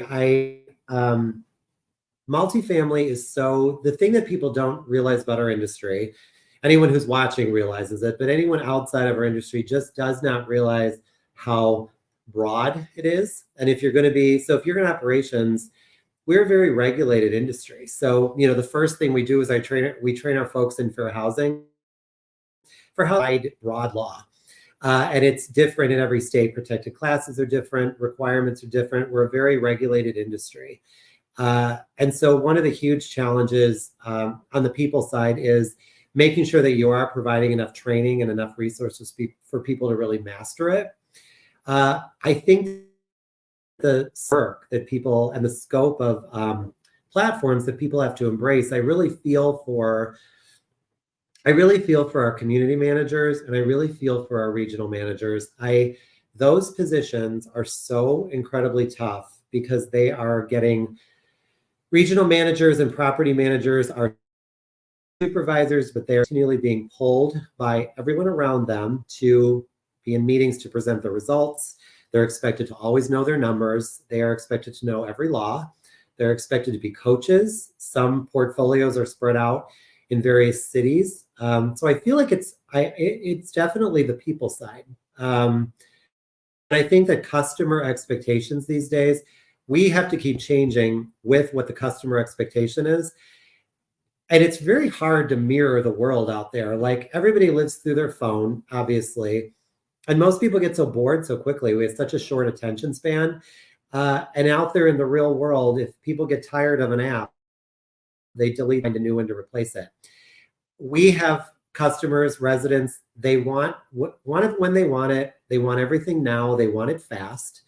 Multifamily is the thing that people don't realize about our industry. Anyone who's watching realizes it, but anyone outside of our industry just does not realize how broad it is. And if you're in operations, we're a very regulated industry. So, the first thing we do is we train our folks in fair housing for broad law. And it's different in every state. Protected classes are different, requirements are different. We're a very regulated industry. And so one of the huge challenges on the people side is making sure that you are providing enough training and enough resources for people to really master it. I think the work that people and the scope of platforms that people have to embrace, I really feel for our community managers, and I really feel for our regional managers. Those positions are so incredibly tough because they are getting regional managers and property managers are supervisors, but they're continually being pulled by everyone around them to be in meetings to present the results. They're expected to always know their numbers. They are expected to know every law. They're expected to be coaches. Some portfolios are spread out in various cities. So I feel like it's definitely the people side. And I think that customer expectations these days, we have to keep changing with what the customer expectation is. And it's very hard to mirror the world out there. Like, everybody lives through their phone, obviously. And most people get so bored so quickly. We have such a short attention span. And out there in the real world, if people get tired of an app, they delete a new one to replace it. We have customers, residents, they want it when they want it. They want everything now. They want it fast.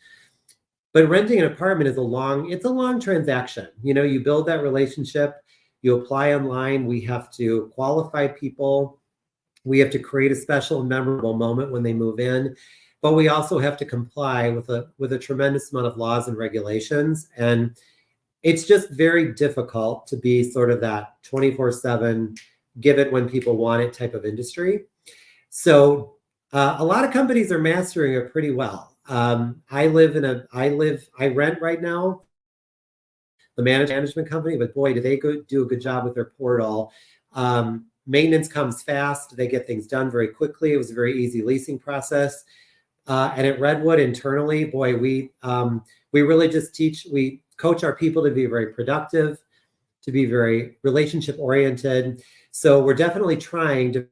But renting an apartment is a long transaction. You build that relationship, you apply online. We have to qualify people. We have to create a special and memorable moment when they move in. But we also have to comply with a tremendous amount of laws and regulations. And it's just very difficult to be sort of that 24/7, give it when people want it type of industry. So a lot of companies are mastering it pretty well. I rent right now, the management company, but boy, do they do a good job with their portal. Maintenance comes fast. They get things done very quickly. It was a very easy leasing process. And at Redwood internally, boy, we really just we coach our people to be very productive, to be very relationship oriented. So we're definitely trying to,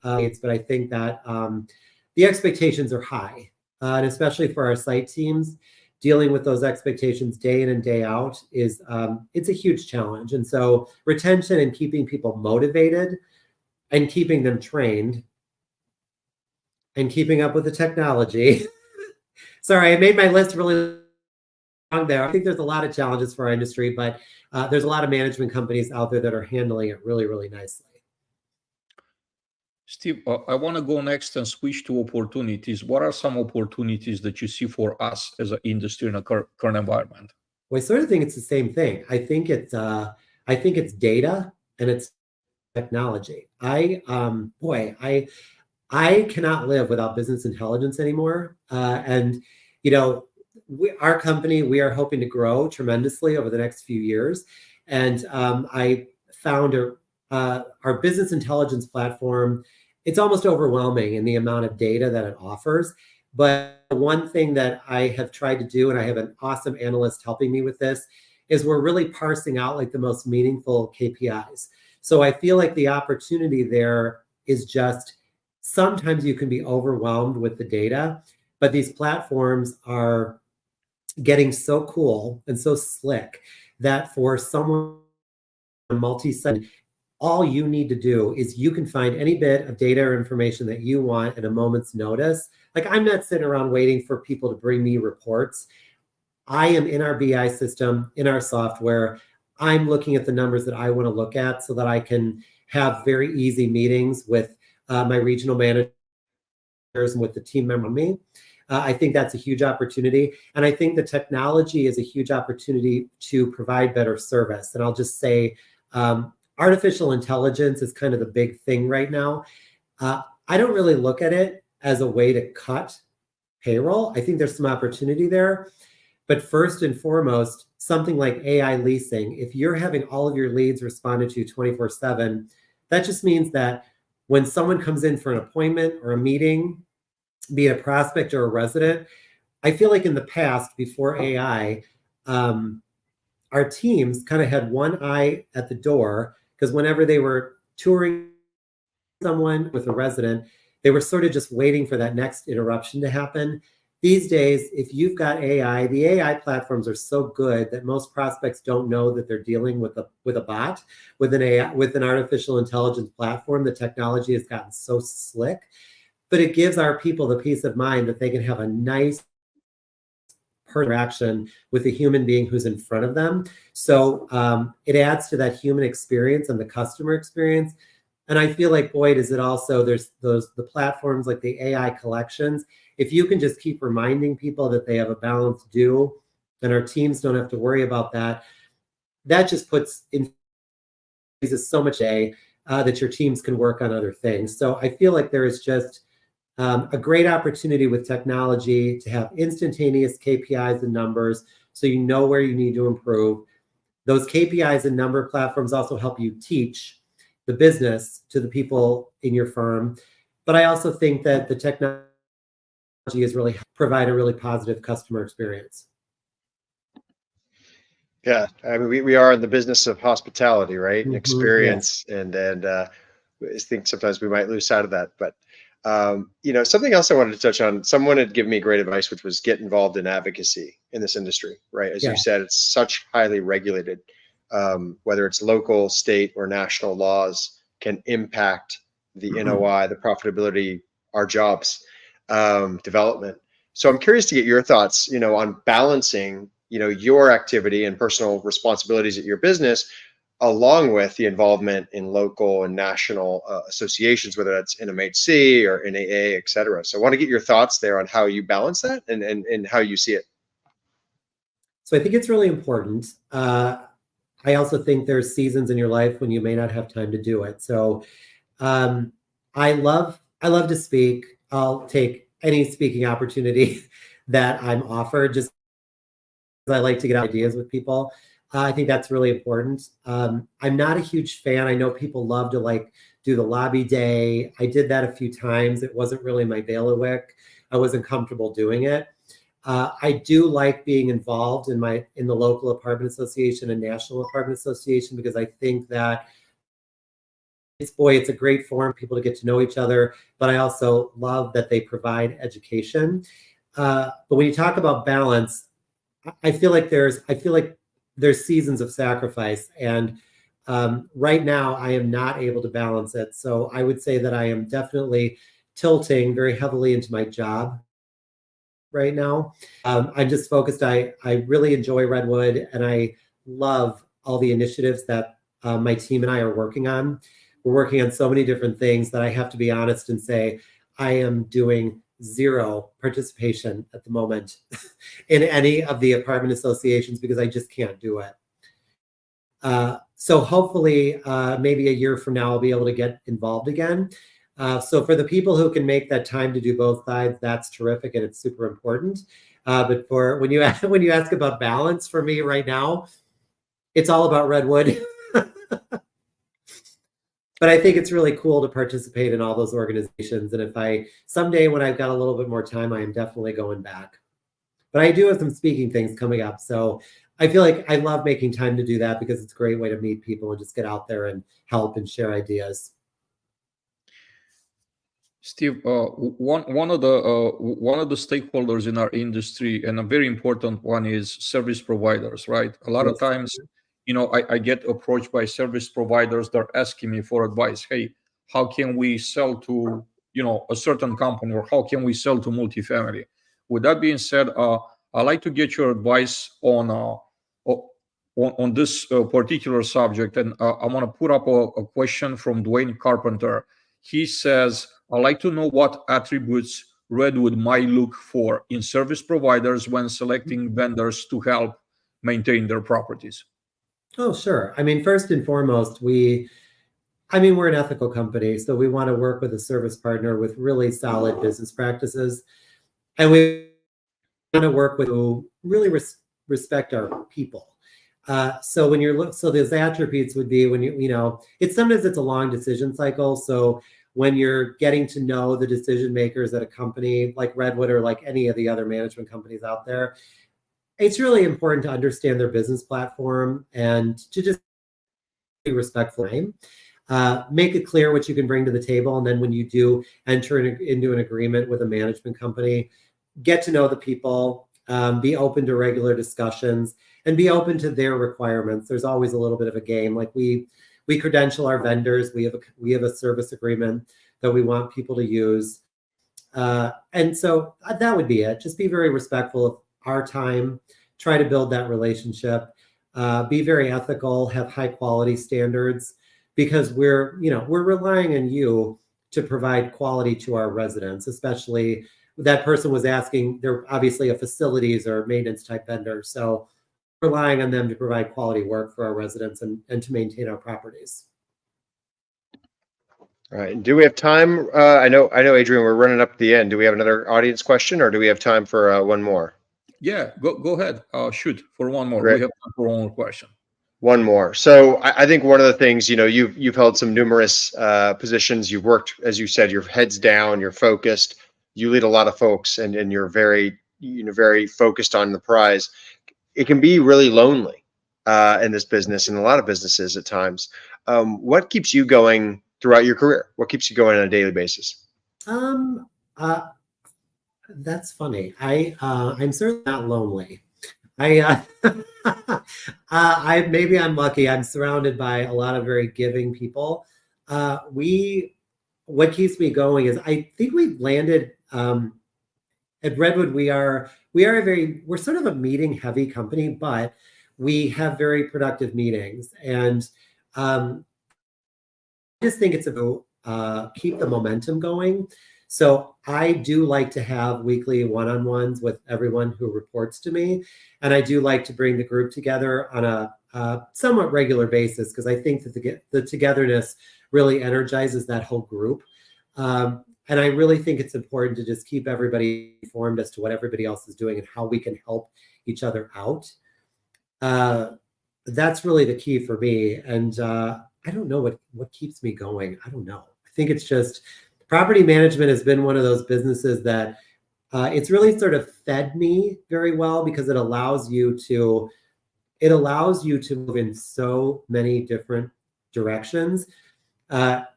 but I think that the expectations are high, and especially for our site teams, dealing with those expectations day in and day out is it's a huge challenge. And so retention and keeping people motivated and keeping them trained and keeping up with the technology. Sorry, I made my list really long there. I think there's a lot of challenges for our industry, but there's a lot of management companies out there that are handling it really, really nicely. Steve, I want to go next and switch to opportunities. What are some opportunities that you see for us as an industry in a current environment? Well, I sort of think it's the same thing. I think it's data and it's technology. I cannot live without business intelligence anymore. And our company, we are hoping to grow tremendously over the next few years. And I found our business intelligence platform, it's almost overwhelming in the amount of data that it offers. But one thing that I have tried to do, and I have an awesome analyst helping me with this, is we're really parsing out like the most meaningful KPIs. So I feel like the opportunity there is just, sometimes you can be overwhelmed with the data, but these platforms are getting so cool and so slick that for someone multi-site, all you need to do is you can find any bit of data or information that you want at a moment's notice. Like, I'm not sitting around waiting for people to bring me reports. I am in our BI system, in our software. I'm looking at the numbers that I want to look at so that I can have very easy meetings with my regional managers and with the team member on me. I think that's a huge opportunity. And I think the technology is a huge opportunity to provide better service. And I'll just say, artificial intelligence is kind of the big thing right now. I don't really look at it as a way to cut payroll. I think there's some opportunity there. But first and foremost, something like AI leasing, if you're having all of your leads responded to 24/7, that just means that when someone comes in for an appointment or a meeting, be it a prospect or a resident, I feel like in the past, before AI, our teams kind of had one eye at the door, because whenever they were touring someone with a resident, they were sort of just waiting for that next interruption to happen. These days, if you've got AI, the AI platforms are so good that most prospects don't know that they're dealing with a bot, with an AI, with an artificial intelligence platform. The technology has gotten so slick, but it gives our people the peace of mind that they can have a nice interaction with the human being who's in front of them. So it adds to that human experience and the customer experience. And I feel like, boy, does it also, there's the platforms like the AI collections. If you can just keep reminding people that they have a balance due, and our teams don't have to worry about that, that just puts in so much that your teams can work on other things. So I feel like there is just a great opportunity with technology to have instantaneous KPIs and numbers, so you know where you need to improve. Those KPIs and number platforms also help you teach the business to the people in your firm. But I also think that the technology is really provide a really positive customer experience. Yeah, I mean, we are in the business of hospitality, right? And experience, Yes. and I think sometimes we might lose sight of that. But something else I wanted to touch on. Someone had given me great advice, which was get involved in advocacy in this industry, right? As you said, it's such highly regulated. Whether it's local, state, or national laws can impact the NOI, the profitability, our jobs, development. So I'm curious to get your thoughts, on balancing, your activity and personal responsibilities at your business, along with the involvement in local and national associations, whether that's NMHC or NAA, et cetera. So I want to get your thoughts there on how you balance that and how you see it. So I think it's really important. I also think there's seasons in your life when you may not have time to do it. So I love to speak. I'll take any speaking opportunity that I'm offered, just because I like to get ideas with people. I think that's really important. I'm not a huge fan. I know people love to like do the lobby day. I did that a few times. It wasn't really my bailiwick. I wasn't comfortable doing it. I do like being involved in the local apartment association and national apartment association, because I think that it's a great forum for people to get to know each other. But I also love that they provide education. But when you talk about balance, I feel like there's seasons of sacrifice, and right now I am not able to balance it. So I would say that I am definitely tilting very heavily into my job right now. I'm just focused. I really enjoy Redwood, and I love all the initiatives that my team and I are working on. We're working on so many different things that I have to be honest and say I am doing zero participation at the moment in any of the apartment associations, because I just can't do it. So hopefully maybe a year from now I'll be able to get involved again. So for the people who can make that time to do both sides, that's terrific, and it's super important. But for when you ask about balance, for me right now, it's all about Redwood. But I think it's really cool to participate in all those organizations. And if someday when I've got a little bit more time, I am definitely going back. But I do have some speaking things coming up. So I feel like I love making time to do that, because it's a great way to meet people and just get out there and help and share ideas. Steve, one of the stakeholders in our industry, and a very important one, is service providers, right? A lot of times, I get approached by service providers. They're asking me for advice. Hey, how can we sell to a certain company, or how can we sell to multifamily? With that being said, I'd like to get your advice on this particular subject, and I want to put up a question from Dwayne Carpenter. He says, I'd like to know what attributes Redwood might look for in service providers when selecting vendors to help maintain their properties. Oh, sure. I mean, first and foremost, we're an ethical company, so we want to work with a service partner with really solid business practices. And we want to work with who really respect our people. So when so those attributes would be when sometimes it's a long decision cycle. So when you're getting to know the decision makers at a company like Redwood or like any of the other management companies out there, it's really important to understand their business platform and to just be respectful. Make it clear what you can bring to the table. And then when you do enter into an agreement with a management company, get to know the people, be open to regular discussions, and be open to their requirements. There's always a little bit of a game. Like we credential our vendors. We have a service agreement that we want people to use. And so that would be it. Just be very respectful of our time, try to build that relationship, be very ethical, have high quality standards, because we're relying on you to provide quality to our residents. Especially that person was asking, they're obviously a facilities or maintenance type vendor. So relying on them to provide quality work for our residents and to maintain our properties. All right. Do we have time? I know, Adrian, we're running up to the end. Do we have another audience question, or do we have time for one more? Yeah, go ahead. Shoot for one more. Great. We have time for one more question. One more. So I think one of the things, you've held some numerous positions. You've worked, as you said, your head's down, you're focused, you lead a lot of folks, and you're very focused on the prize. It can be really lonely in this business, and a lot of businesses at times. What keeps you going throughout your career? What keeps you going on a daily basis? That's funny. I'm certainly not lonely. Maybe I'm lucky. I'm surrounded by a lot of very giving people. What keeps me going is I think we've landed at Redwood. We're sort of a meeting heavy company, but we have very productive meetings, and I just think it's about keep the momentum going. So I do like to have weekly one-on-ones with everyone who reports to me. And I do like to bring the group together on a somewhat regular basis, because I think that the togetherness really energizes that whole group. And I really think it's important to just keep everybody informed as to what everybody else is doing and how we can help each other out. That's really the key for me. And I don't know what keeps me going. I don't know. I think it's just property management has been one of those businesses that it's really sort of fed me very well, because it allows you to move in so many different directions.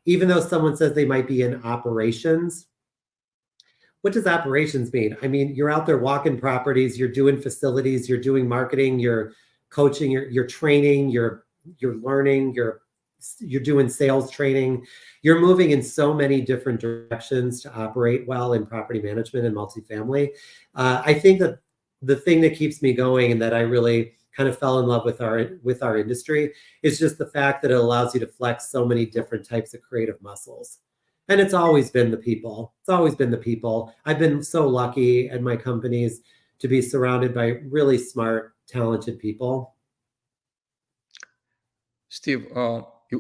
Even though someone says they might be in operations, what does operations mean? I mean, you're out there walking properties, you're doing facilities, you're doing marketing, you're coaching, you're training, you're learning, you're doing sales training. You're moving in so many different directions to operate well in property management and multifamily. I think that the thing that keeps me going and that I really kind of fell in love with our industry is just the fact that it allows you to flex so many different types of creative muscles. And it's always been the people. It's always been the people. I've been so lucky at my companies to be surrounded by really smart, talented people. Steve,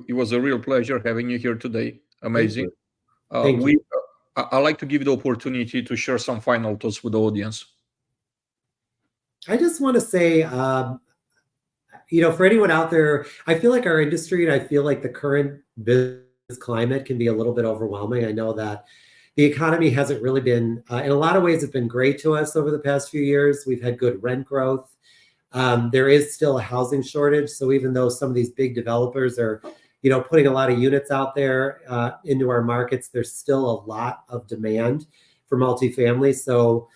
it was a real pleasure having you here today. Amazing. Thank you. I'd like to give you the opportunity to share some final thoughts with the audience. I just want to say, for anyone out there, I feel like our industry and I feel like the current business climate can be a little bit overwhelming. I know that the economy hasn't really been, in a lot of ways, it's been great to us over the past few years. We've had good rent growth. There is still a housing shortage. So even though some of these big developers are, putting a lot of units out there into our markets, there's still a lot of demand for multifamily. So,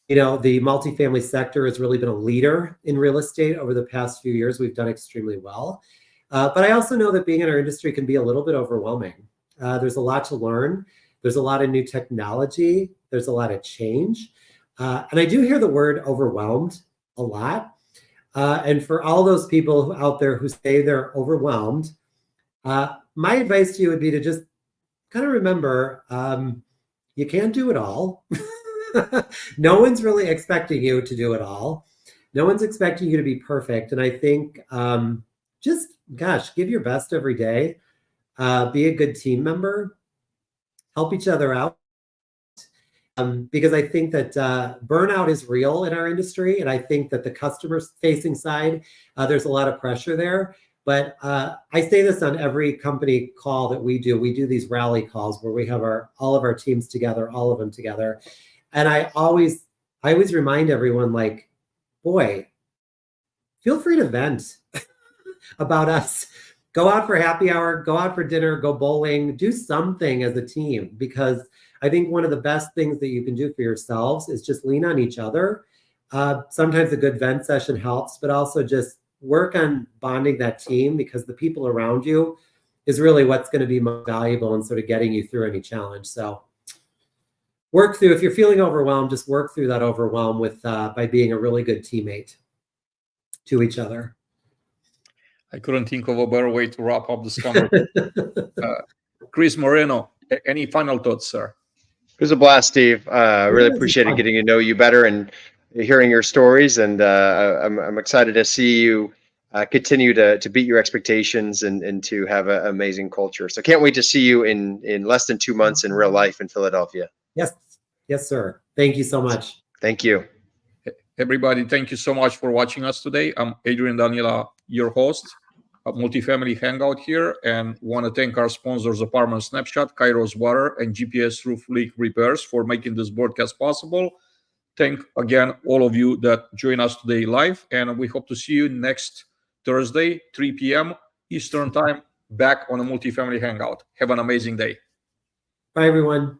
the multifamily sector has really been a leader in real estate over the past few years. We've done extremely well. But I also know that being in our industry can be a little bit overwhelming. There's a lot to learn. There's a lot of new technology. There's a lot of change. And I do hear the word overwhelmed a lot. And for all those people out there who say they're overwhelmed, my advice to you would be to just kind of remember, you can't do it all. No one's really expecting you to do it all. No one's expecting you to be perfect. And I think give your best every day. Be a good team member. Help each other out. Because I think that burnout is real in our industry. And I think that the customer-facing side, there's a lot of pressure there. But I say this on every company call that we do. We do these rally calls where we have all of our teams together, all of them together. And I always remind everyone, like, boy, feel free to vent about us. Go out for happy hour, go out for dinner, go bowling, do something as a team, because I think one of the best things that you can do for yourselves is just lean on each other. Sometimes a good vent session helps, but also just work on bonding that team, because the people around you is really what's going to be most valuable in sort of getting you through any challenge. So work through, if you're feeling overwhelmed, just work through that overwhelm by being a really good teammate to each other. I couldn't think of a better way to wrap up this conversation. Chris Moreno, any final thoughts, sir? It was a blast, Steve. Really appreciated getting to know you better and hearing your stories. And I'm excited to see you continue to beat your expectations and to have an amazing culture. So can't wait to see you in less than 2 months in real life in Philadelphia. Yes, sir. Thank you so much. Thank you. Everybody, thank you so much for watching us today. I'm Adrian Danila, your host of Multifamily Hangout here, and want to thank our sponsors, Apartment Snapshot, Kairos Water, and GPS Roof Leak Repairs for making this broadcast possible. Thank again all of you that join us today live, and we hope to see you next Thursday, 3 p.m. Eastern Time, back on a Multifamily Hangout. Have an amazing day. Bye, everyone.